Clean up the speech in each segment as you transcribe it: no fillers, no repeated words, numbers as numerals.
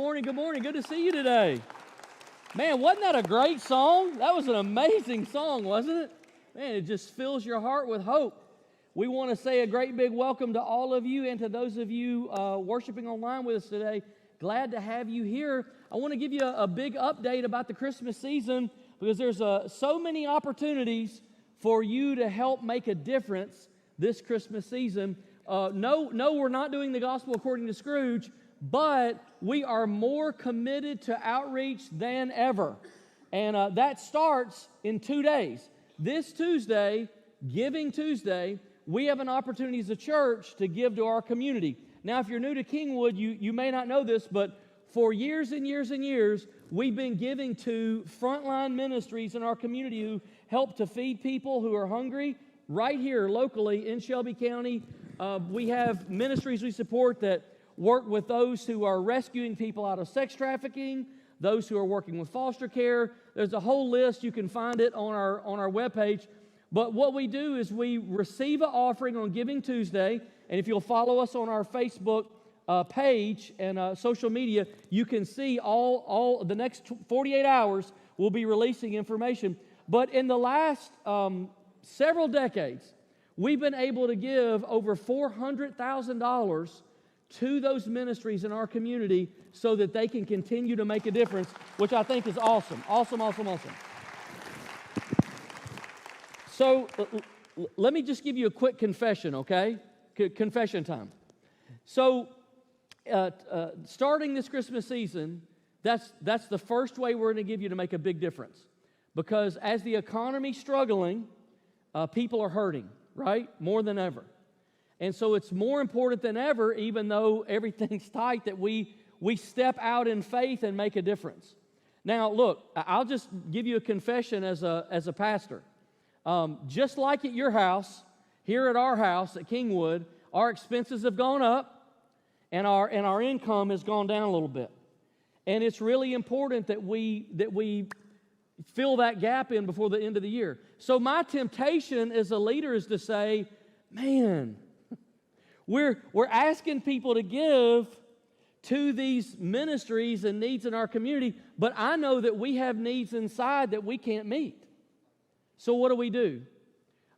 Morning, good morning. Good to see you today. Man, wasn't that a great song? That was an amazing song, wasn't it? Man, it just fills your heart with hope. We want to say a great big welcome to all of you and to those of you worshiping online with us today. Glad to have you here. I want to give you a big update about the Christmas season because there's so many opportunities for you to help make a difference this Christmas season. No, we're not doing the gospel according to Scrooge, but we are more committed to outreach than ever. And that starts in 2 days. This Tuesday, Giving Tuesday, we have an opportunity as a church to give to our community. Now, if you're new to Kingwood, you may not know this, but for years and years and years, we've been giving to frontline ministries in our community who help to feed people who are hungry right here locally in Shelby County. We have ministries we support that work with those who are rescuing people out of sex trafficking, those who are working with foster care. There's a whole list. You can find it on our webpage. But what we do is we receive an offering on Giving Tuesday, and if you'll follow us on our Facebook page and social media, you can see all the next 48 hours we'll be releasing information. But in the last several decades, we've been able to give over $400,000 to those ministries in our community so that they can continue to make a difference, which I think is awesome. Awesome. So let me just give you a quick confession, okay? Confession time. So starting this Christmas season, that's the first way we're going to give you to make a big difference. Because as the economy's struggling, people are hurting, right? More than ever. And so it's more important than ever, even though everything's tight, that we step out in faith and make a difference. Now, look, I'll just give you a confession as a pastor. Just like at your house, here at our house at Kingwood, our expenses have gone up and our income has gone down a little bit. And it's really important that we fill that gap in before the end of the year. So my temptation as a leader is to say, man, we're asking people to give to these ministries and needs in our community, but I know that we have needs inside that we can't meet. So what do?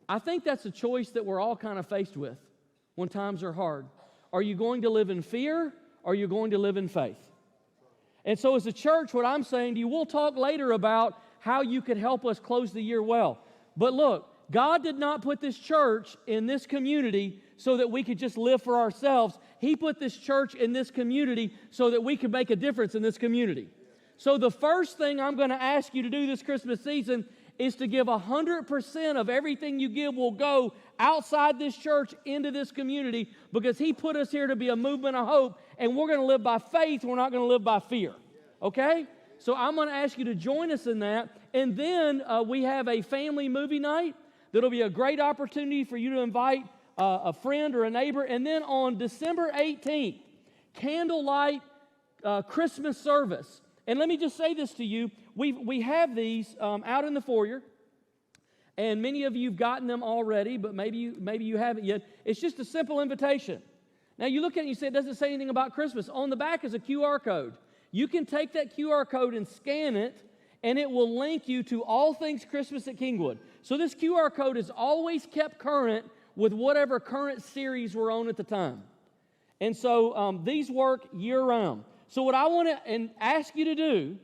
I think that's a choice that we're all kind of faced with when times are hard. Are you going to live in fear, or are you going to live in faith? And so as a church, what I'm saying to you, we'll talk later about how you could help us close the year well. But look, God did not put this church in this community so that we could just live for ourselves. He put this church in this community so that we could make a difference in this community. So the first thing I'm going to ask you to do this Christmas season is to give 100% of everything you give will go outside this church into this community, because He put us here to be a movement of hope, and we're going to live by faith. We're not going to live by fear. Okay? So I'm going to ask you to join us in that. And then we have a family movie night that'll be a great opportunity for you to invite a friend or a neighbor. And then on December 18th, candlelight Christmas service. And let me just say this to you. We have these out in the foyer, and many of you have gotten them already, but maybe you haven't yet. It's just a simple invitation. Now you look at it and you say, it doesn't say anything about Christmas. On the back is a QR code. You can take that QR code and scan it, and it will link you to all things Christmas at Kingwood. So this QR code is always kept current with whatever current series we're on at the time. And so these work year-round. So what I want to ask you to do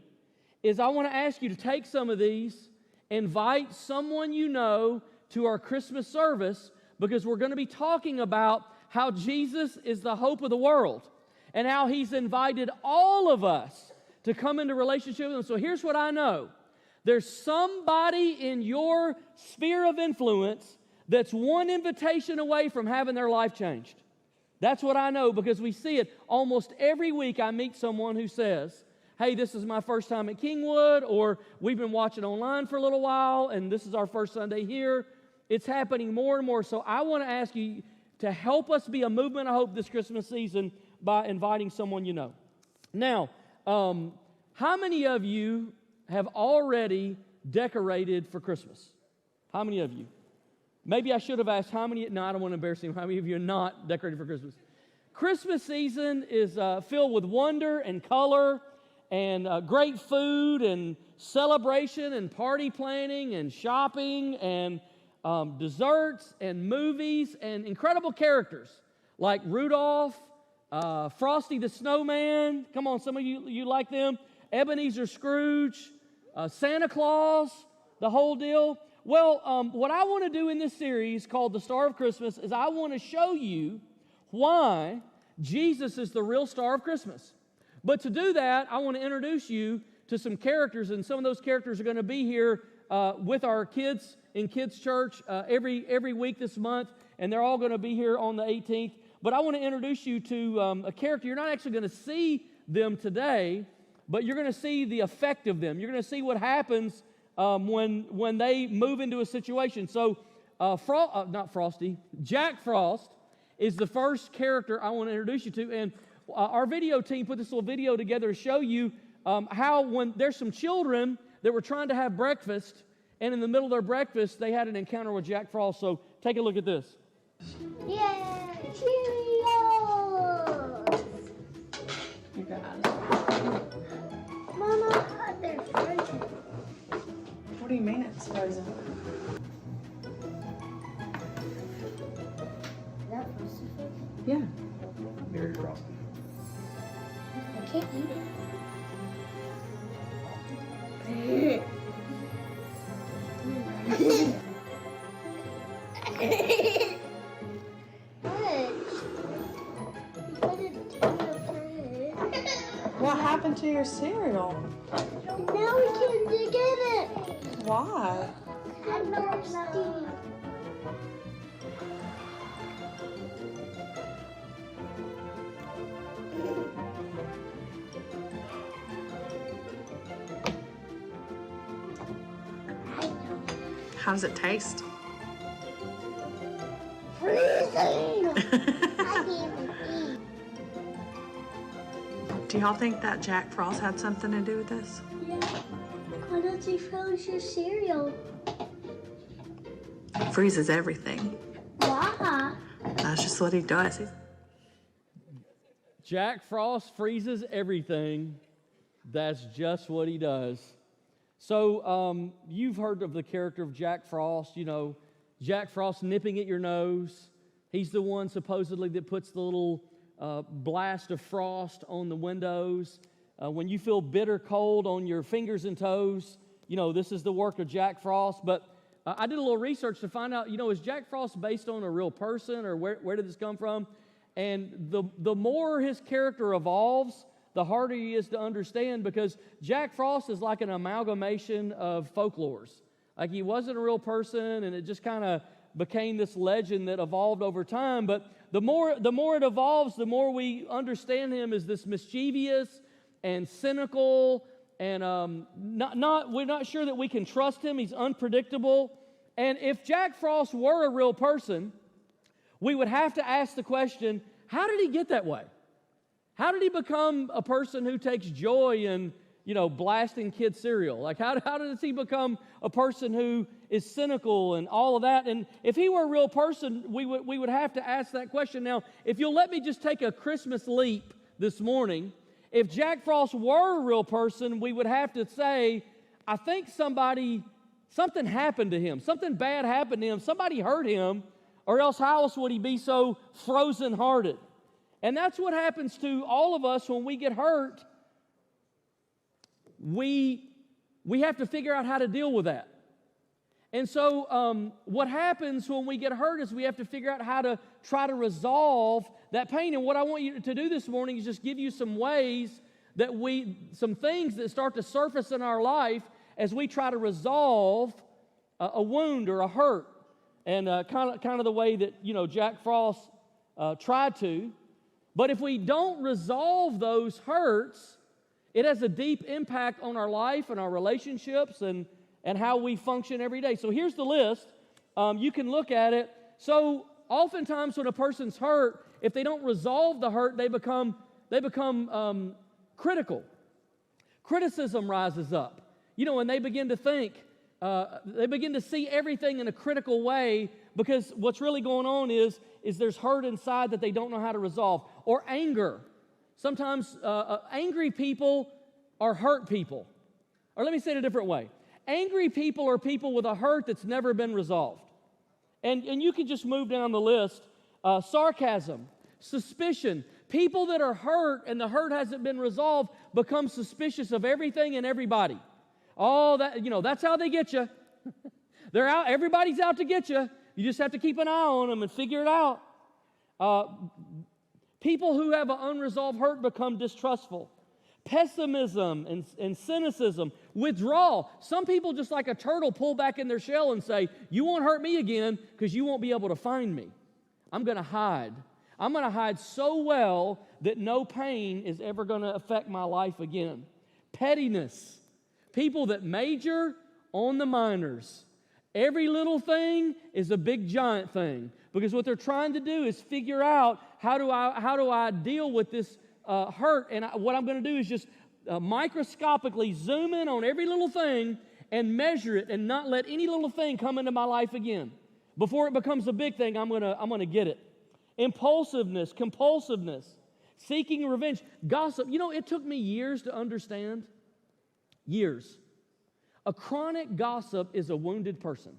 is I want to ask you to take some of these, invite someone you know to our Christmas service, because we're going to be talking about how Jesus is the hope of the world and how He's invited all of us to come into relationship with Him. So here's what I know. There's somebody in your sphere of influence that's one invitation away from having their life changed. That's what I know, because we see it almost every week. I meet someone who says, hey, this is my first time at Kingwood, or we've been watching online for a little while, and this is our first Sunday here. It's happening more and more. So I want to ask you to help us be a movement of hope this Christmas season by inviting someone you know. Now, how many of you have already decorated for Christmas? How many of you? Maybe I should have asked how many. No, I don't want to embarrass you. How many of you are not decorated for Christmas? Christmas season is filled with wonder and color and great food and celebration and party planning and shopping and desserts and movies and incredible characters like Rudolph, Frosty the Snowman. Come on, some of you like them. Ebenezer Scrooge, Santa Claus, the whole deal. Well, what I want to do in this series called The Star of Christmas is I want to show you why Jesus is the real star of Christmas. But to do that, I want to introduce you to some characters, and some of those characters are going to be here with our kids in Kids Church every week this month, and they're all going to be here on the 18th. But I want to introduce you to a character. You're not actually going to see them today, but you're going to see the effect of them. You're going to see what happens when they move into a situation. So, not Frosty, Jack Frost is the first character I want to introduce you to. And our video team put this little video together to show you how when there's some children that were trying to have breakfast, and in the middle of their breakfast, they had an encounter with Jack Frost. So take a look at this. Yeah, Cheerios! You got Mama, they're frozen. What do you mean it's frozen? Is that frozen? Yeah. Very frosty. I can't eat it. What happened to your cereal? Now we can't get it. Why? I'm thirsty. How does it taste? Freezing. I can't even eat. Do y'all think that Jack Frost had something to do with this? Yeah. Why don't you froze your cereal? Freezes everything. Why? That's just what he does. Jack Frost freezes everything. That's just what he does. So you've heard of the character of Jack Frost. You know, Jack Frost nipping at your nose. He's the one supposedly that puts the little blast of frost on the windows. When you feel bitter cold on your fingers and toes, you know, this is the work of Jack Frost. But I did a little research to find out, you know, is Jack Frost based on a real person, or where did this come from? And the more his character evolves, the harder he is to understand, because Jack Frost is like an amalgamation of folklores. Like, he wasn't a real person, and it just kind of became this legend that evolved over time. But the more it evolves, the more we understand him as this mischievous and cynical, and we're not sure that we can trust him. He's unpredictable. And if Jack Frost were a real person, we would have to ask the question, how did he get that way? How did he become a person who takes joy in, you know, blasting kids' cereal? Like, how does he become a person who is cynical and all of that? And if he were a real person, we would have to ask that question. Now, if you'll let me just take a Christmas leap this morning, if Jack Frost were a real person, we would have to say, I think something happened to him. Something bad happened to him. Somebody hurt him, or else how else would he be so frozen-hearted? And that's what happens to all of us when we get hurt. We have to figure out how to deal with that. And so what happens when we get hurt is we have to figure out how to try to resolve that pain. And what I want you to do this morning is just give you some ways that some things that start to surface in our life as we try to resolve a wound or a hurt. And kind of the way that, you know, Jack Frost tried to. But if we don't resolve those hurts, it has a deep impact on our life and our relationships and how we function every day. So here's the list. You can look at it. So oftentimes when a person's hurt, if they don't resolve the hurt, they become critical. Criticism rises up. You know, and they begin to think, they begin to see everything in a critical way, because what's really going on is there's hurt inside that they don't know how to resolve. or anger. Sometimes angry people are hurt people. Or let me say it a different way. Angry people are people with a hurt that's never been resolved. And you can just move down the list. Sarcasm, suspicion. People that are hurt and the hurt hasn't been resolved become suspicious of everything and everybody. Oh, that's how they get you. They're out. Everybody's out to get you. You just have to keep an eye on them and figure it out. People who have an unresolved hurt become distrustful. Pessimism and cynicism, withdrawal. Some people, just like a turtle, pull back in their shell and say, you won't hurt me again because you won't be able to find me. I'm going to hide. I'm going to hide so well that no pain is ever going to affect my life again. Pettiness. People that major on the minors. Every little thing is a big giant thing, because what they're trying to do is figure out how do I deal with this hurt, and what I'm going to do is just microscopically zoom in on every little thing and measure it, and not let any little thing come into my life again. Before it becomes a big thing, I'm gonna get it. Impulsiveness, compulsiveness, seeking revenge, gossip. It took me years to understand. Years. A chronic gossip is a wounded person.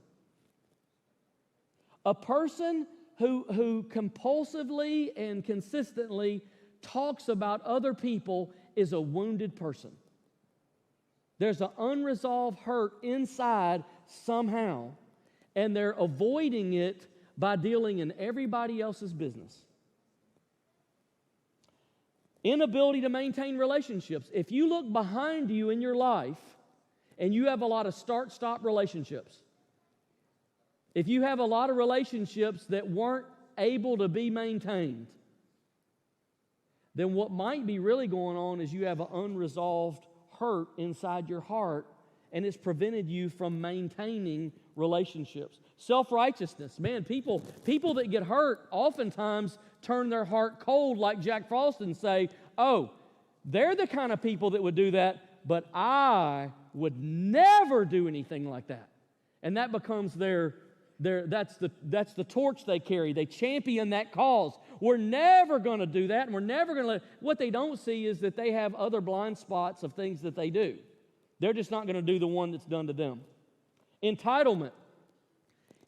A person who compulsively and consistently talks about other people is a wounded person. There's an unresolved hurt inside somehow, and they're avoiding it by dealing in everybody else's business. Inability to maintain relationships. If you look behind you in your life and you have a lot of start-stop relationships, if you have a lot of relationships that weren't able to be maintained, then what might be really going on is you have an unresolved hurt inside your heart, and it's prevented you from maintaining relationships. Self-righteousness. Man, people that get hurt oftentimes turn their heart cold like Jack Frost and say, oh, they're the kind of people that would do that, but I would never do anything like that. And that becomes that's the torch they carry. They champion that cause. We're never going to do that, and we're never going to let. What they don't see is that they have other blind spots of things that they do. They're just not going to do the one that's done to them. Entitlement.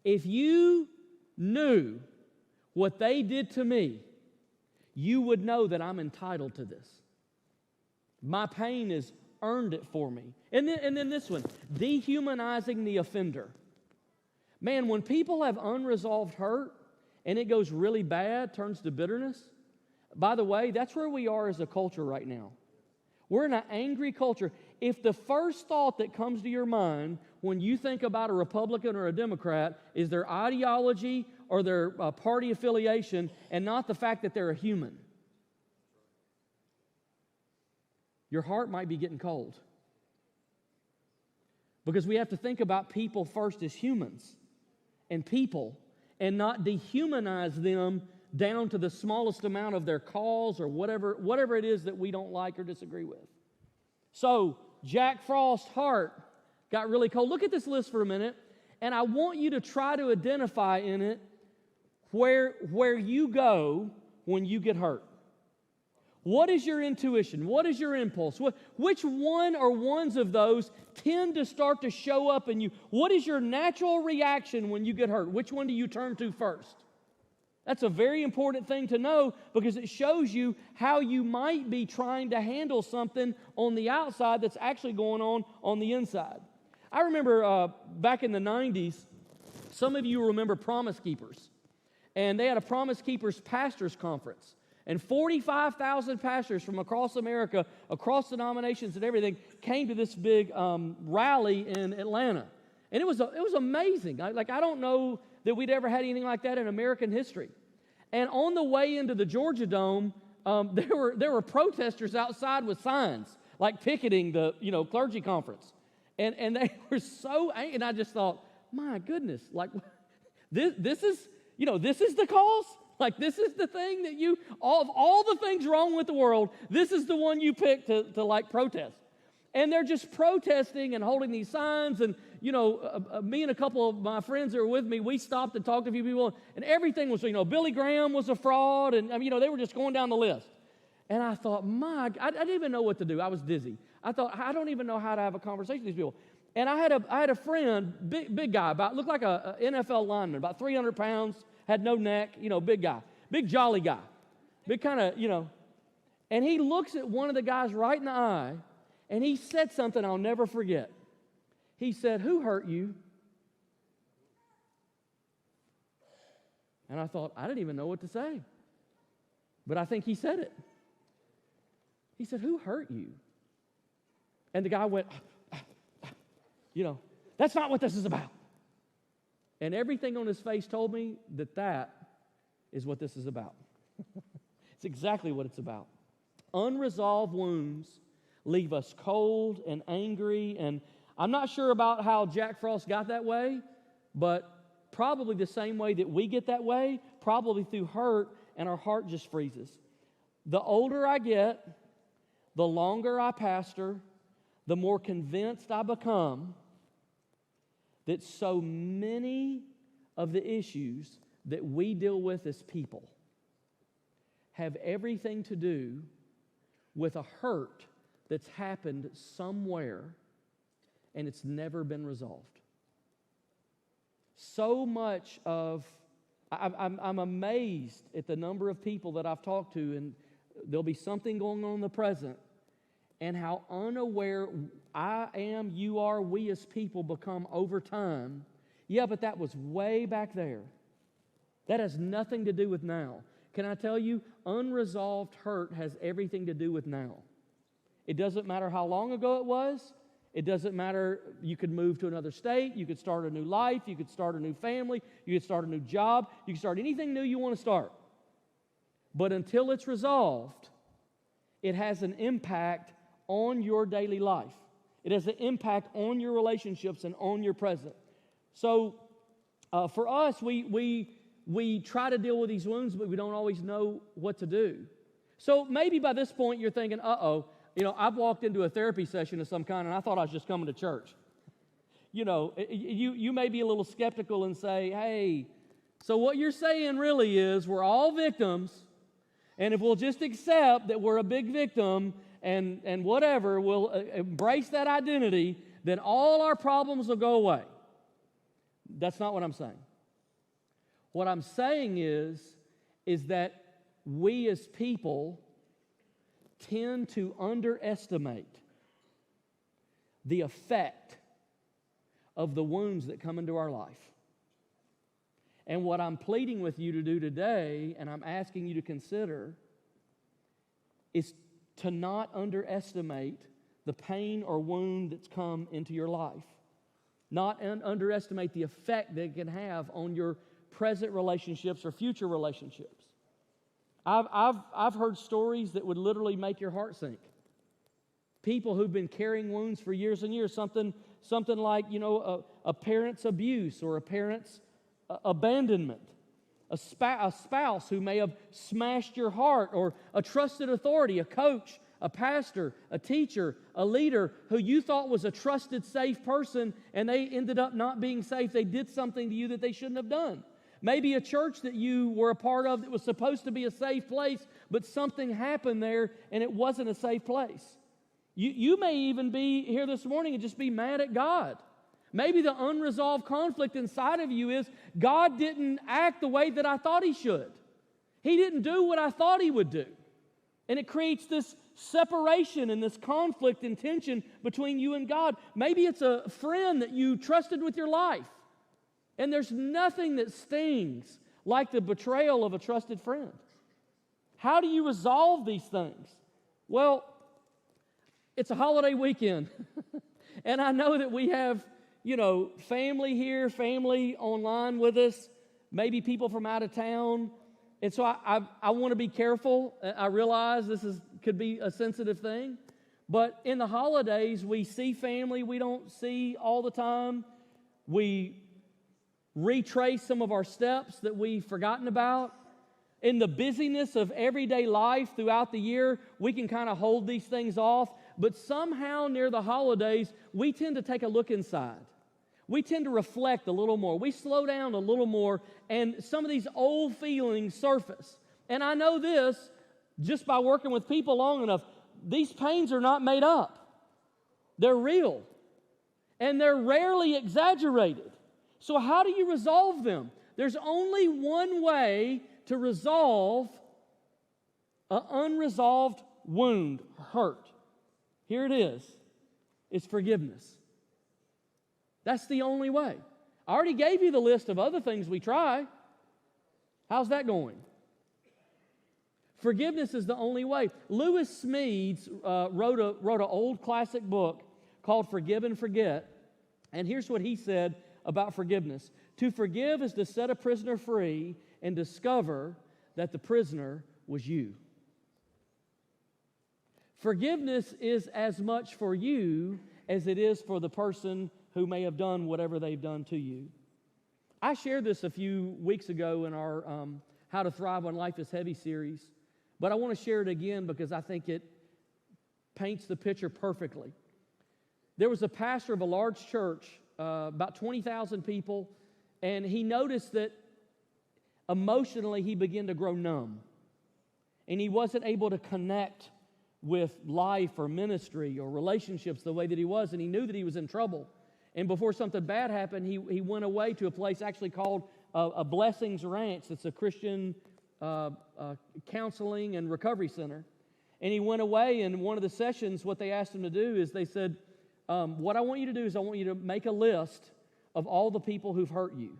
If you knew what they did to me, you would know that I'm entitled to this. My pain has earned it for me. And then this one, dehumanizing the offender. Man, when people have unresolved hurt and it goes really bad, turns to bitterness, by the way, that's where we are as a culture right now. We're in an angry culture. If the first thought that comes to your mind when you think about a Republican or a Democrat is their ideology or their party affiliation and not the fact that they're a human, your heart might be getting cold. Because we have to think about people first as humans and people, and not dehumanize them down to the smallest amount of their cause or whatever it is that we don't like or disagree with. So, Jack Frost's heart got really cold. Look at this list for a minute, and I want you to try to identify in it where you go when you get hurt. What is your intuition? What is your impulse? Which one or ones of those tend to start to show up in you? What is your natural reaction when you get hurt? Which one do you turn to first? That's a very important thing to know, because it shows you how you might be trying to handle something on the outside that's actually going on the inside. I remember back in the 90s, some of you remember Promise Keepers. And they had a Promise Keepers Pastors Conference. And 45,000 pastors from across America, across denominations and everything, came to this big rally in Atlanta. And it was amazing. I don't know that we'd ever had anything like that in American history. And on the way into the Georgia Dome, there were protesters outside with signs, like picketing the clergy conference. And they were so angry. And I just thought, my goodness, like this is the cause? Like, this is the thing that of all the things wrong with the world, this is the one you pick to protest. And they're just protesting and holding these signs and, me and a couple of my friends that were with me, we stopped and talked to a few people, and everything was, Billy Graham was a fraud, and they were just going down the list. And I thought, I didn't even know what to do. I was dizzy. I thought, I don't even know how to have a conversation with these people. And I had a friend, big guy, looked like a NFL lineman, about 300 pounds, had no neck, big guy, big jolly guy, big kind of, And he looks at one of the guys right in the eye, and he said something I'll never forget. He said, "Who hurt you?" And I thought, I didn't even know what to say. But I think he said it. He said, "Who hurt you?" And the guy went, "That's not what this is about." And everything on his face told me that is what this is about. It's exactly what it's about. Unresolved wounds leave us cold and angry, and I'm not sure about how Jack Frost got that way, but probably the same way that we get that way, probably through hurt, and our heart just freezes. The older I get, the longer I pastor, the more convinced I become that so many of the issues that we deal with as people have everything to do with a hurt that's happened somewhere and it's never been resolved. So much of, I'm amazed at the number of people that I've talked to, and there'll be something going on in the present, and how unaware I am, you are, we as people become over time. Yeah, but that was way back there. That has nothing to do with now. Can I tell you, unresolved hurt has everything to do with now. It doesn't matter how long ago it was. It doesn't matter, you could move to another state, you could start a new life, you could start a new family, you could start a new job, you can start anything new you want to start. But until it's resolved, it has an impact on your daily life. It has an impact on your relationships and on your present. So for us, we try to deal with these wounds, but we don't always know what to do. So maybe by this point you're thinking, I've walked into a therapy session of some kind and I thought I was just coming to church. You may be a little skeptical and say, hey, so what you're saying really is we're all victims, and if we'll just accept that we're a big victim and whatever, we'll embrace that identity, then all our problems will go away. That's not what I'm saying. What I'm saying is that we as people tend to underestimate the effect of the wounds that come into our life. And what I'm pleading with you to do today, and I'm asking you to consider, is to not underestimate the pain or wound that's come into your life. Not underestimate the effect that it can have on your present relationships or future relationships. I've heard stories that would literally make your heart sink. People who've been carrying wounds for years and years, something like, a parent's abuse or a parent's abandonment, a spouse who may have smashed your heart, or a trusted authority, a coach, a pastor, a teacher, a leader who you thought was a trusted, safe person, and they ended up not being safe. They did something to you that they shouldn't have done. Maybe a church that you were a part of that was supposed to be a safe place, but something happened there and it wasn't a safe place. You may even be here this morning and just be mad at God. Maybe the unresolved conflict inside of you is, God didn't act the way that I thought He should. He didn't do what I thought He would do. And it creates this separation and this conflict and tension between you and God. Maybe it's a friend that you trusted with your life. And there's nothing that stings like the betrayal of a trusted friend. How do you resolve these things? Well, it's a holiday weekend. And I know that we have, family here, family online with us, maybe people from out of town. And so I want to be careful. I realize could be a sensitive thing. But in the holidays, we see family we don't see all the time. We retrace some of our steps that we've forgotten about. In the busyness of everyday life throughout the year, we can kind of hold these things off, but somehow near the holidays, we tend to take a look inside. we tend to reflect a little more. We slow down a little more, and some of these old feelings surface. And I know this just by working with people long enough. These pains are not made up. They're real. And they're rarely exaggerated. So how do you resolve them? There's only one way to resolve an unresolved wound, hurt. Here it is. It's forgiveness. That's the only way. I already gave you the list of other things we try. How's that going? Forgiveness is the only way. Lewis Smedes wrote an old classic book called Forgive and Forget. And here's what he said about forgiveness. To forgive is to set a prisoner free and discover that the prisoner was you. Forgiveness is as much for you as it is for the person who may have done whatever they've done to you. I shared this a few weeks ago in our How to Thrive When Life is Heavy series, but I want to share it again because I think it paints the picture perfectly. There was a pastor of a large church, about 20,000 people, and he noticed that emotionally he began to grow numb, and he wasn't able to connect with life or ministry or relationships the way that he was, and he knew that he was in trouble. And before something bad happened, he went away to a place actually called a Blessings Ranch. It's a Christian counseling and recovery center. And he went away, and one of the sessions, what they asked him to do is they said, what I want you to do is I want you to make a list of all the people who've hurt you.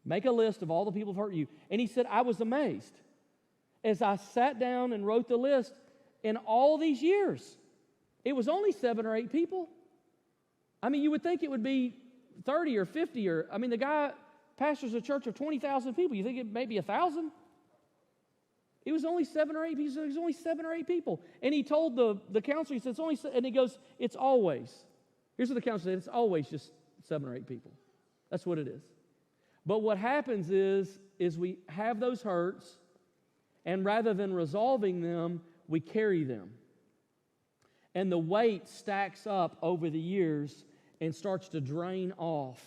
Make a list of all the people who've hurt you. And he said, I was amazed. As I sat down and wrote the list, in all these years, it was only 7 or 8 people. I mean, you would think it would be 30 or 50 or, I mean, the guy pastors a church of 20,000 people. You think it may be 1,000? It was only 7 or 8 people. It was only 7 or 8 people. And he told the counselor, he said, and he goes, it's always. Here's what the counselor said, it's always just 7 or 8 people. That's what it is. But what happens is we have those hurts, and rather than resolving them, we carry them. And the weight stacks up over the years and starts to drain off.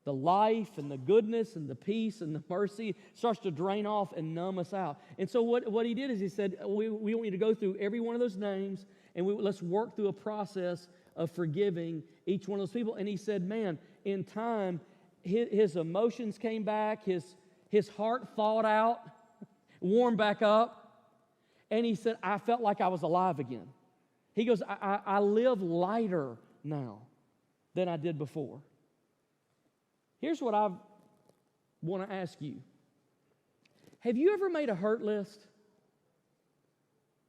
The life and the goodness and the peace and the mercy starts to drain off and numb us out. And so what he did is he said, we want you to go through every one of those names, and let's work through a process of forgiving each one of those people. And he said, man, in time, his emotions came back, his heart thawed out, warmed back up, and he said, I felt like I was alive again. He goes, I live lighter now than I did before. Here's what I want to ask you. Have you ever made a hurt list?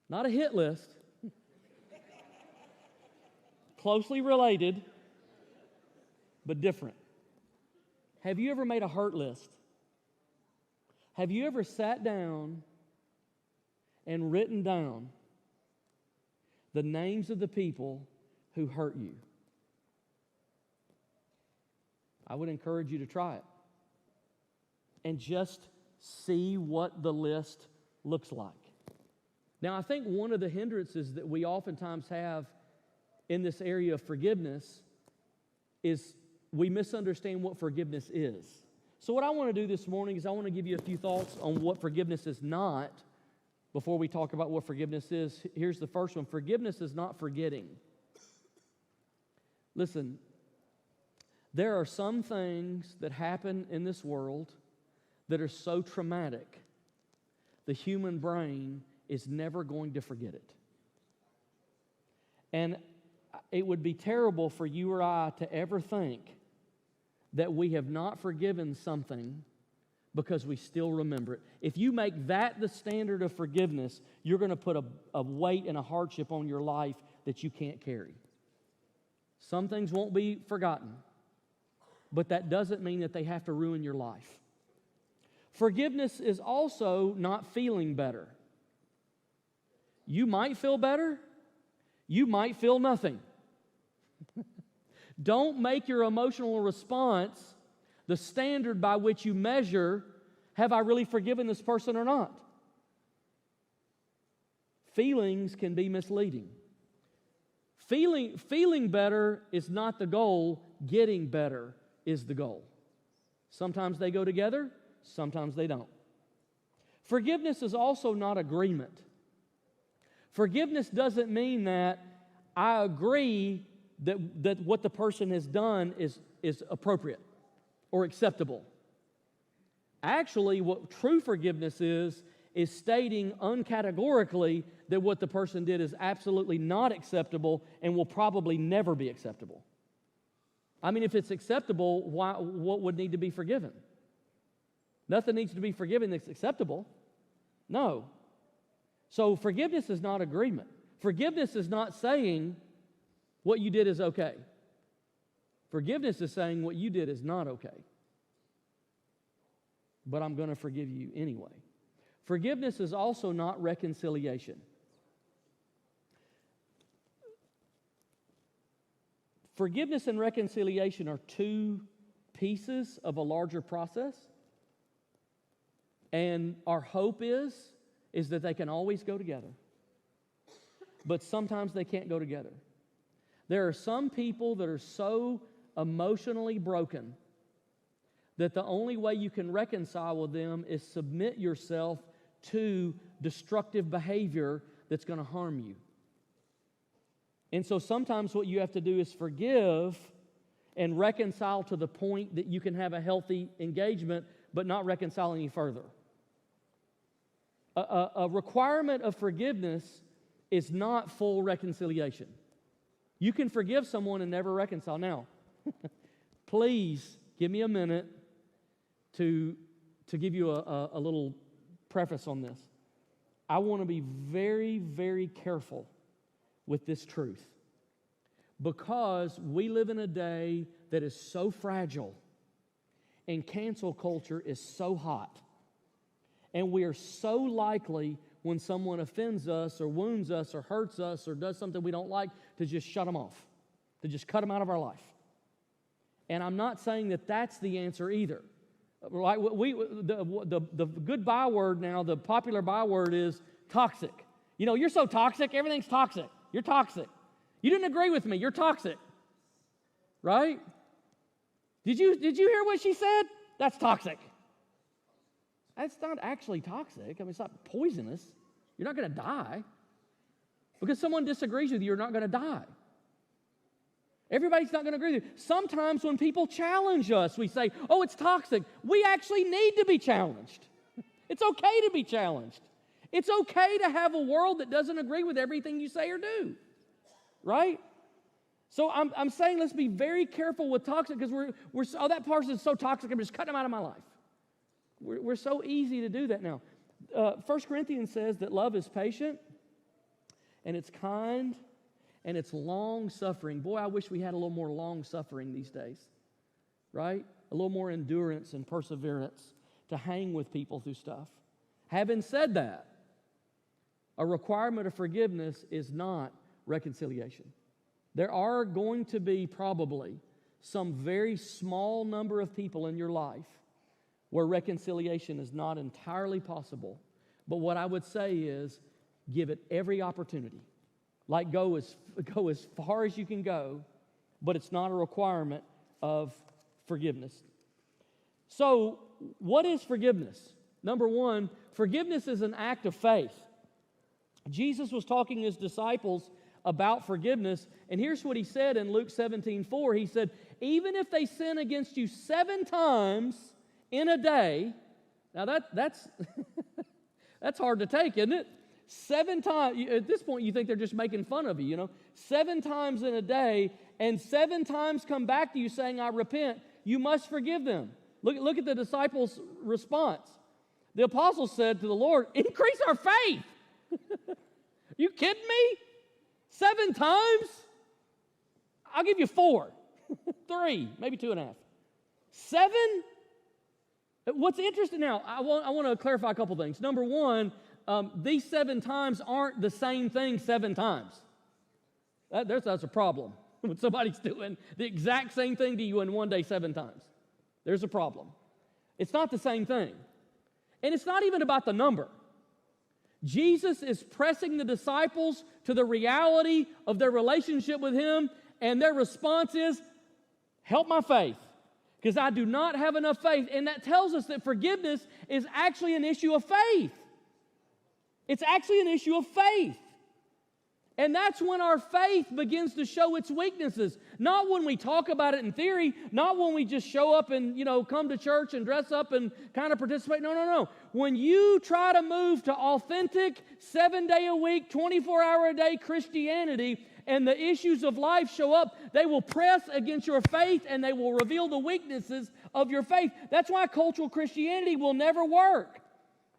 Not a hit list. Closely related, but different. Have you ever made a hurt list? Have you ever sat down and written down the names of the people who hurt you? I would encourage you to try it and just see what the list looks like. Now, I think one of the hindrances that we oftentimes have in this area of forgiveness is we misunderstand what forgiveness is. So what I want to do this morning is I want to give you a few thoughts on what forgiveness is not before we talk about what forgiveness is. Here's the first one. Forgiveness is not forgetting. Listen, there are some things that happen in this world that are so traumatic, the human brain is never going to forget it. And it would be terrible for you or I to ever think that we have not forgiven something because we still remember it. If you make that the standard of forgiveness, you're going to put a weight and a hardship on your life that you can't carry. Some things won't be forgotten, but that doesn't mean that they have to ruin your life. Forgiveness is also not feeling better. You might feel better. You might feel nothing. Don't make your emotional response the standard by which you measure, have I really forgiven this person or not? Feelings can be misleading. Feeling better is not the goal. Getting better is the goal. Sometimes they go together, sometimes they don't. Forgiveness is also not agreement. Forgiveness doesn't mean that I agree that what the person has done is appropriate or acceptable. Actually, what true forgiveness is stating uncategorically that what the person did is absolutely not acceptable and will probably never be acceptable. I mean, if it's acceptable, what would need to be forgiven? Nothing needs to be forgiven that's acceptable. No. So forgiveness is not agreement. Forgiveness is not saying what you did is okay. Forgiveness is saying what you did is not okay. But I'm going to forgive you anyway. Forgiveness is also not reconciliation. Forgiveness and reconciliation are two pieces of a larger process. And our hope is that they can always go together. But sometimes they can't go together. There are some people that are so emotionally broken that the only way you can reconcile with them is submit yourself to destructive behavior that's going to harm you. And so sometimes what you have to do is forgive and reconcile to the point that you can have a healthy engagement, but not reconcile any further. A requirement of forgiveness is not full reconciliation. You can forgive someone and never reconcile. Now, please give me a minute to give you a little preface on this. I want to be very, very careful with this truth because we live in a day that is so fragile and cancel culture is so hot. And we are so likely when someone offends us or wounds us or hurts us or does something we don't like to just shut them off, to just cut them out of our life. And I'm not saying that that's the answer either. Like the good byword now, the popular byword is toxic. You know, you're so toxic, everything's toxic. You're toxic. You didn't agree with me, you're toxic. Right? Did you hear what she said? That's toxic. That's not actually toxic. I mean, it's not poisonous. You're not going to die. Because someone disagrees with you, you're not going to die. Everybody's not going to agree with you. Sometimes when people challenge us, we say, oh, it's toxic. We actually need to be challenged. It's okay to be challenged. It's okay to have a world that doesn't agree with everything you say or do. Right? So I'm saying let's be very careful with toxic because we're oh, that person is so toxic, I'm just cutting them out of my life. We're so easy to do that now. 1 Corinthians says that love is patient, and it's kind, and it's long-suffering. Boy, I wish we had a little more long-suffering these days, right? A little more endurance and perseverance to hang with people through stuff. Having said that, a requirement of forgiveness is not reconciliation. There are going to be probably some very small number of people in your life where reconciliation is not entirely possible. But what I would say is give it every opportunity. Like go as far as you can go, but it's not a requirement of forgiveness. So, what is forgiveness? Number one, forgiveness is an act of faith. Jesus was talking to his disciples about forgiveness, and here's what he said in Luke 17:4. He said, even if they sin against you 7 times in a day, now that's that's hard to take, isn't it? 7 times, at this point you think they're just making fun of you, you know. 7 times in a day, and 7 times come back to you saying, I repent, you must forgive them. Look at the disciples' response. The apostles said to the Lord, increase our faith. You kidding me? 7 times? I'll give you 4, 3, maybe 2.5. 7? What's interesting now, I want to clarify a couple things. Number one, these 7 times aren't the same thing 7 times. That's a problem. When somebody's doing the exact same thing to you in one day 7 times. There's a problem. It's not the same thing. And it's not even about the number. Jesus is pressing the disciples to the reality of their relationship with Him, and their response is, help my faith, because I do not have enough faith. And that tells us that forgiveness is actually an issue of faith. It's actually an issue of faith. And that's when our faith begins to show its weaknesses. Not when we talk about it in theory, not when we just show up and, come to church and dress up and kind of participate. No. When you try to move to authentic, 7-day-a-week, 24-hour-a-day Christianity, and the issues of life show up, they will press against your faith and they will reveal the weaknesses of your faith. That's why cultural Christianity will never work.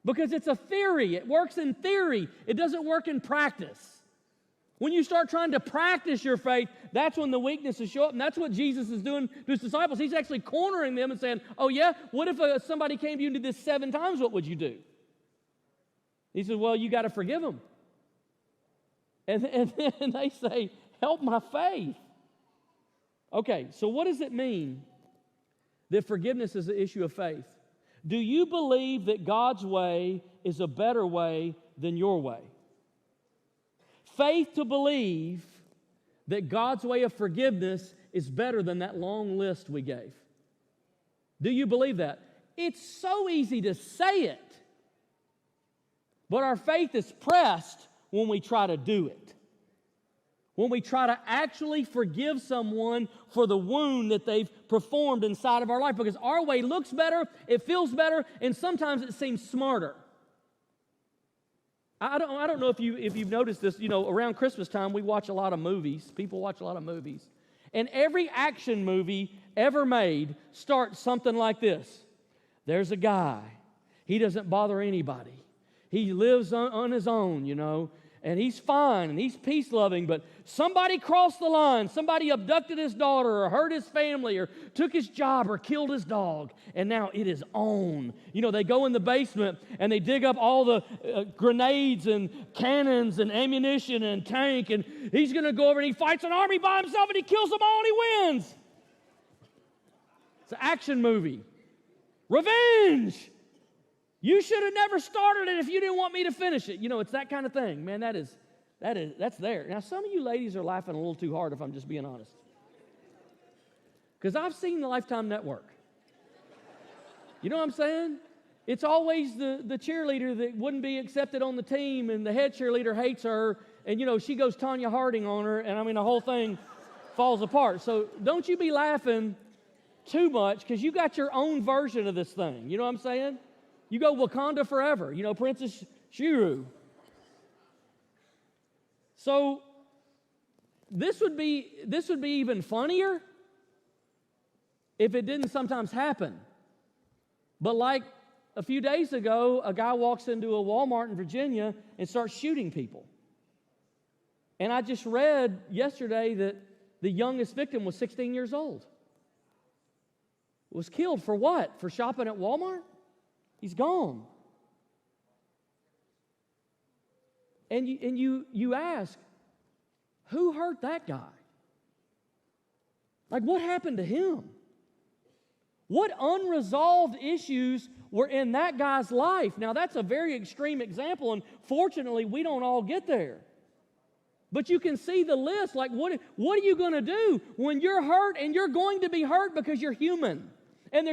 Because it's a theory. It works in theory. It doesn't work in practice. When you start trying to practice your faith, that's when the weaknesses show up. And that's what Jesus is doing to His disciples. He's actually cornering them and saying, oh yeah, what if somebody came to you and did this 7 times, what would you do? He says, well, you got to forgive them. And then they say, help my faith. Okay, so what does it mean that forgiveness is an issue of faith? Do you believe that God's way is a better way than your way? Faith to believe that God's way of forgiveness is better than that long list we gave. Do you believe that? It's so easy to say it, but our faith is pressed when we try to do it. When we try to actually forgive someone for the wound that they've performed inside of our life, because our way looks better, it feels better, and sometimes it seems smarter. I don't know if you've noticed this. Around Christmas time we watch a lot of movies. People watch a lot of movies, and every action movie ever made starts something like this: there's a guy, he doesn't bother anybody, he lives on his own, and he's fine and he's peace loving, but somebody crossed the line. Somebody abducted his daughter or hurt his family or took his job or killed his dog, and now it is on. They go in the basement and they dig up all the grenades and cannons and ammunition and tank, and he's going to go over and he fights an army by himself and he kills them all and he wins. It's an action movie. Revenge! You should have never started it if you didn't want me to finish it. It's that kind of thing. Man, that's there. Now, some of you ladies are laughing a little too hard, if I'm just being honest. Because I've seen the Lifetime Network. You know what I'm saying? It's always the cheerleader that wouldn't be accepted on the team, and the head cheerleader hates her, and, she goes Tanya Harding on her, and, the whole thing falls apart. So don't you be laughing too much, because you got your own version of this thing. You know what I'm saying? You go Wakanda forever, Princess Shiryu. So this would be even funnier if it didn't sometimes happen. But like a few days ago, a guy walks into a Walmart in Virginia and starts shooting people. And I just read yesterday that the youngest victim was 16 years old. Was killed for what? For shopping at Walmart? He's gone. And you ask, who hurt that guy? Like, what happened to him? What unresolved issues were in that guy's life? Now, that's a very extreme example, and fortunately, we don't all get there. But you can see the list. Like, what are you going to do when you're hurt, and you're going to be hurt because you're human? And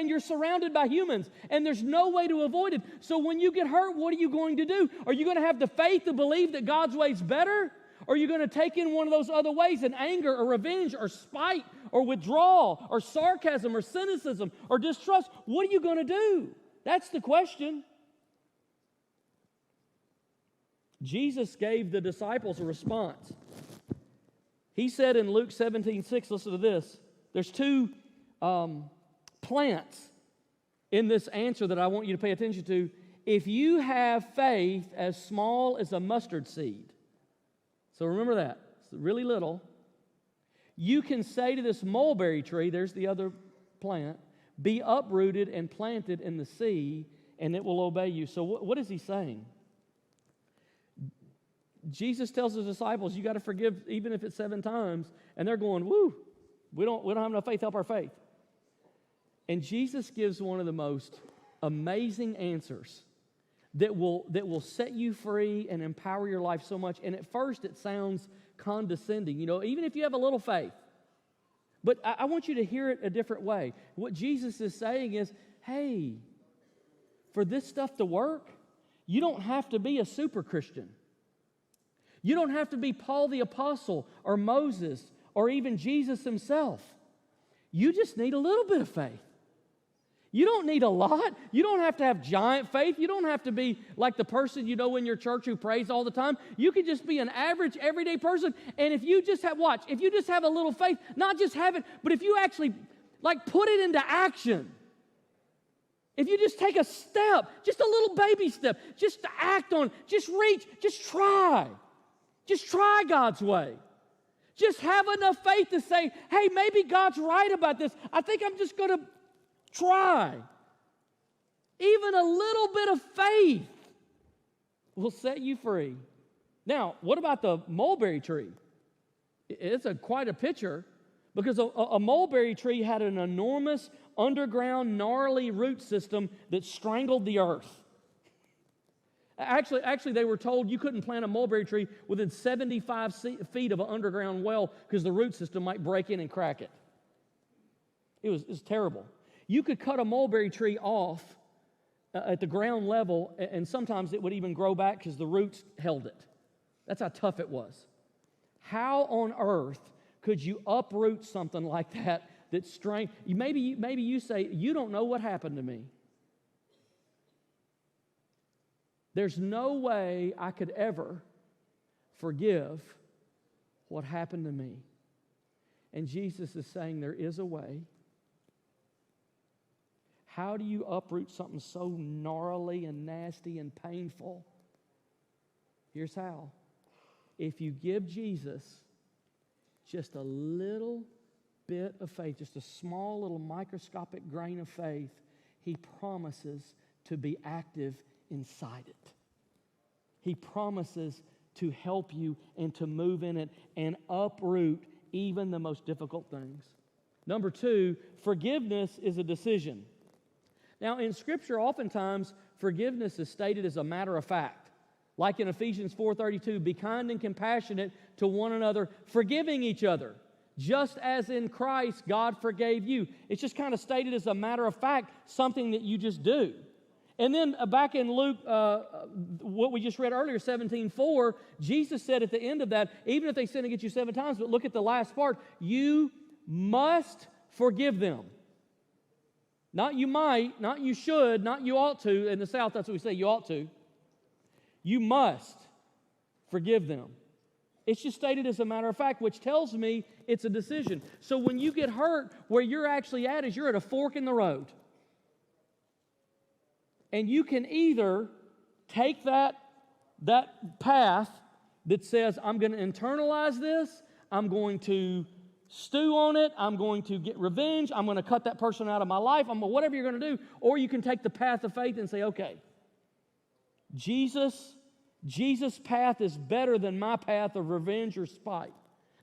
you're surrounded by humans, and there's no way to avoid it. So when you get hurt, what are you going to do? Are you going to have the faith to believe that God's way is better? Or are you going to take in one of those other ways, in anger or revenge or spite or withdrawal or sarcasm or cynicism or distrust? What are you going to do? That's the question. Jesus gave the disciples a response. He said in Luke 17:6, listen to this. There's two plants in this answer that I want you to pay attention to. If you have faith as small as a mustard seed, so remember that, it's really little, you can say to this mulberry tree, there's the other plant, be uprooted and planted in the sea, and it will obey you. So what is he saying? Jesus tells his disciples, you got to forgive even if it's 7 times, and they're going, woo, we don't have enough faith, help our faith. And Jesus gives one of the most amazing answers that will set you free and empower your life so much. And at first it sounds condescending, even if you have a little faith. But I want you to hear it a different way. What Jesus is saying is, hey, for this stuff to work, you don't have to be a super Christian. You don't have to be Paul the Apostle or Moses or even Jesus himself. You just need a little bit of faith. You don't need a lot. You don't have to have giant faith. You don't have to be like the person in your church who prays all the time. You can just be an average, everyday person. And if you just have, if you just have a little faith, not just have it, but if you actually put it into action. If you just take a step, just a little baby step, just to act on, just reach, just try. Just try God's way. Just have enough faith to say, hey, maybe God's right about this. I think I'm just going to try. Even a little bit of faith will set you free. Now, what about the mulberry tree? It's quite a picture, because a mulberry tree had an enormous underground gnarly root system that strangled the earth. Actually, they were told you couldn't plant a mulberry tree within 75 feet of an underground well because the root system might break in and crack it. It was terrible. You could cut a mulberry tree off at the ground level, and sometimes it would even grow back because the roots held it. That's how tough it was. How on earth could you uproot something like that that's strange? Maybe you say, you don't know what happened to me. There's no way I could ever forgive what happened to me. And Jesus is saying there is a way. How do you uproot something so gnarly and nasty and painful? Here's how. If you give Jesus just a little bit of faith, just a small little microscopic grain of faith, He promises to be active inside it. He promises to help you and to move in it and uproot even the most difficult things. Number 2, forgiveness is a decision. Now, in Scripture, oftentimes, forgiveness is stated as a matter of fact. Like in Ephesians 4:32, be kind and compassionate to one another, forgiving each other, just as in Christ God forgave you. It's just kind of stated as a matter of fact, something that you just do. And then back in Luke, what we just read earlier, 17:4, Jesus said at the end of that, even if they sin against you 7 times, but look at the last part, you must forgive them. Not you might, not you should, not you ought to. In the South, that's what we say, you ought to. You must forgive them. It's just stated as a matter of fact, which tells me it's a decision. So when you get hurt, where you're actually at is you're at a fork in the road. And you can either take that path that says, I'm going to internalize this, I'm going to stew on it, I'm going to get revenge, I'm going to cut that person out of my life, whatever you're going to do, or you can take the path of faith and say, okay, Jesus' path is better than my path of revenge or spite.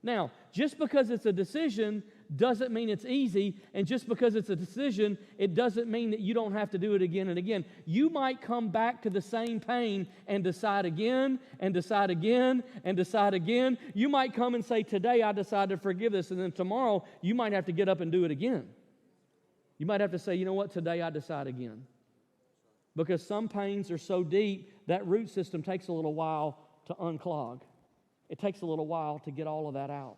Now, just because it's a decision doesn't mean it's easy, and just because it's a decision, it doesn't mean that you don't have to do it again and again. You might come back to the same pain and decide again, and decide again, and decide again. You might come and say, today I decide to forgive this, and then tomorrow you might have to get up and do it again. You might have to say, you know what, today I decide again. Because some pains are so deep, that root system takes a little while to unclog. It takes a little while to get all of that out.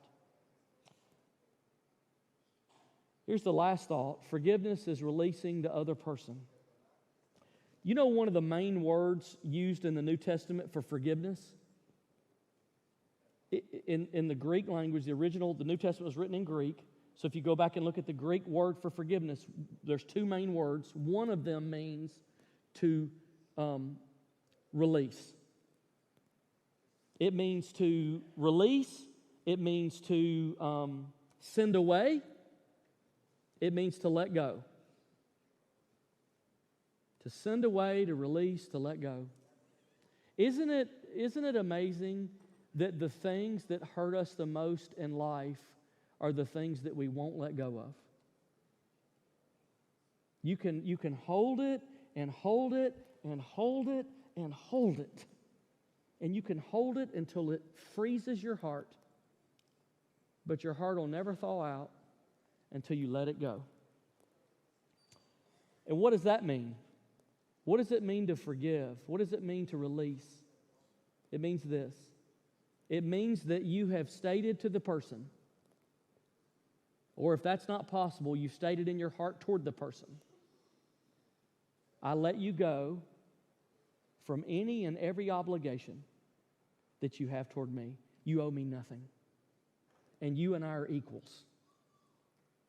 Here's the last thought. Forgiveness is releasing the other person. You know one of the main words used in the New Testament for forgiveness? In the Greek language, the New Testament was written in Greek. So if you go back and look at the Greek word for forgiveness, there's 2 main words. One of them means to release. It means to release. It means to send away. It means to let go. To send away, to release, to let go. Isn't it amazing that the things that hurt us the most in life are the things that we won't let go of? You can hold it and hold it and hold it and hold it. And you can hold it until it freezes your heart. But your heart will never thaw out until you let it go. And what does that mean? What does it mean to forgive? What does it mean to release? It means this. It means that you have stated to the person, or if that's not possible, you've stated in your heart toward the person, I let you go from any and every obligation that you have toward me. You owe me nothing. And you and I are equals.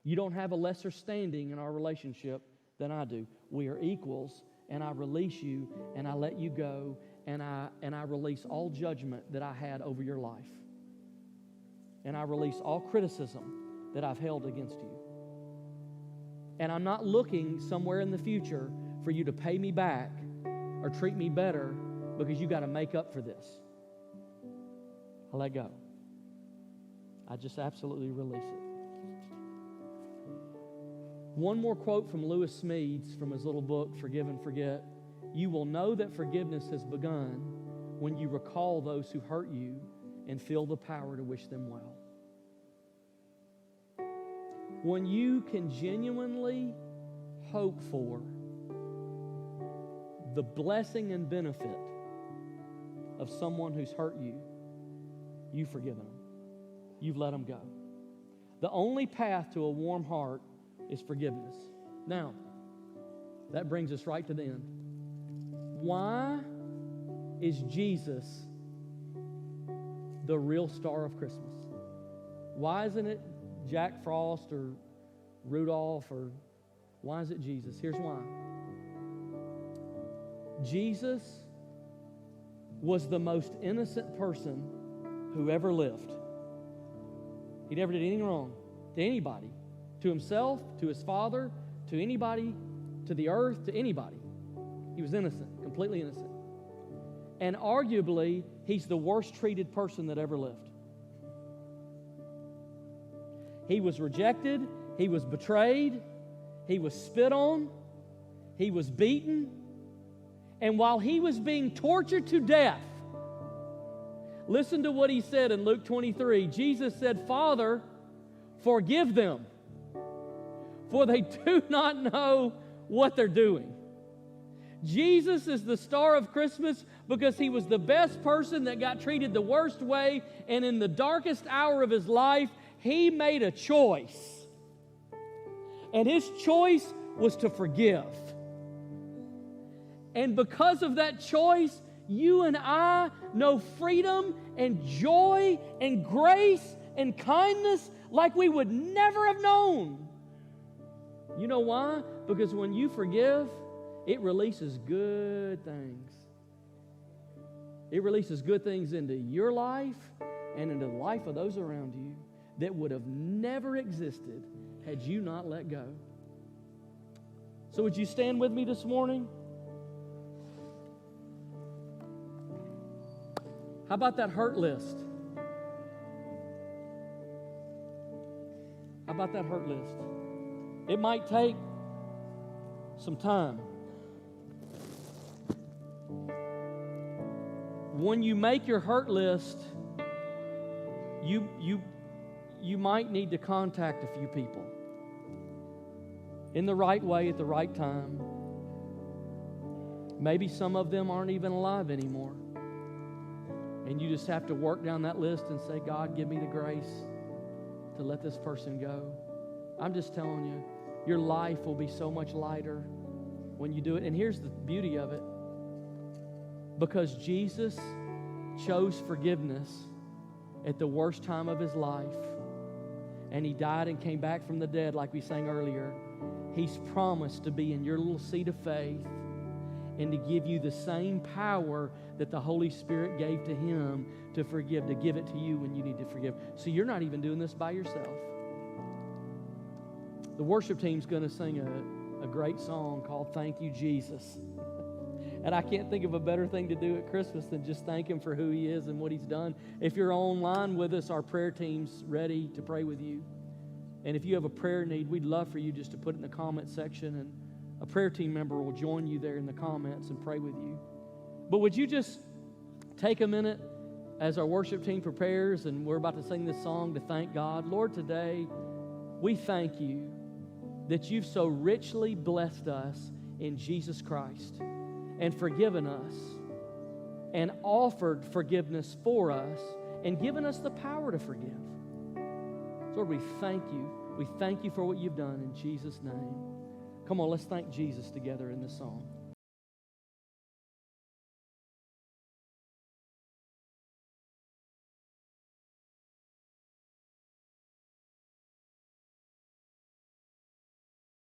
You don't have a lesser standing in our relationship than I do. We are equals, and I release you, and I let you go, and I release all judgment that I had over your life. And I release all criticism that I've held against you. And I'm not looking somewhere in the future for you to pay me back or treat me better because you got to make up for this. I let go. I just absolutely release it. One more quote from Lewis Smedes from his little book, Forgive and Forget. You will know that forgiveness has begun when you recall those who hurt you and feel the power to wish them well. When you can genuinely hope for the blessing and benefit of someone who's hurt you, you've forgiven them. You've let them go. The only path to a warm heart is forgiveness. Now, that brings us right to the end. Why is Jesus the real star of Christmas? Why isn't it Jack Frost or Rudolph, or why is it Jesus? Here's why. Jesus was the most innocent person who ever lived. He never did anything wrong to anybody, to himself, to his father, to anybody, to the earth, to anybody. He was innocent, completely innocent. And arguably, he's the worst treated person that ever lived. He was rejected, he was betrayed, he was spit on, he was beaten, and while he was being tortured to death, listen to what he said in Luke 23. Jesus said, Father, forgive them, for they do not know what they're doing. Jesus is the star of Christmas because he was the best person that got treated the worst way, and in the darkest hour of his life, he made a choice. And his choice was to forgive. And because of that choice, you and I know freedom and joy and grace and kindness like we would never have known. You know why? Because when you forgive, it releases good things. It releases good things into your life and into the life of those around you that would have never existed had you not let go. So would you stand with me this morning? How about that hurt list? How about that hurt list? It might take some time. When you make your hurt list, you might need to contact a few people in the right way at the right time. Maybe some of them aren't even alive anymore. And you just have to work down that list and say, God, give me the grace to let this person go. I'm just telling you, your life will be so much lighter when you do it. And here's the beauty of it. Because Jesus chose forgiveness at the worst time of his life, and he died and came back from the dead like we sang earlier, he's promised to be in your little seat of faith and to give you the same power that the Holy Spirit gave to him to forgive, to give it to you when you need to forgive. So you're not even doing this by yourself. The worship team's going to sing a great song called Thank You, Jesus. And I can't think of a better thing to do at Christmas than just thank him for who he is and what he's done. If you're online with us, our prayer team's ready to pray with you. And if you have a prayer need, we'd love for you just to put it in the comment section, and a prayer team member will join you there in the comments and pray with you. But would you just take a minute as our worship team prepares and we're about to sing this song to thank God? Lord, today we thank you that you've so richly blessed us in Jesus Christ and forgiven us and offered forgiveness for us and given us the power to forgive. Lord, we thank you. We thank you for what you've done in Jesus' name. Come on, let's thank Jesus together in this song.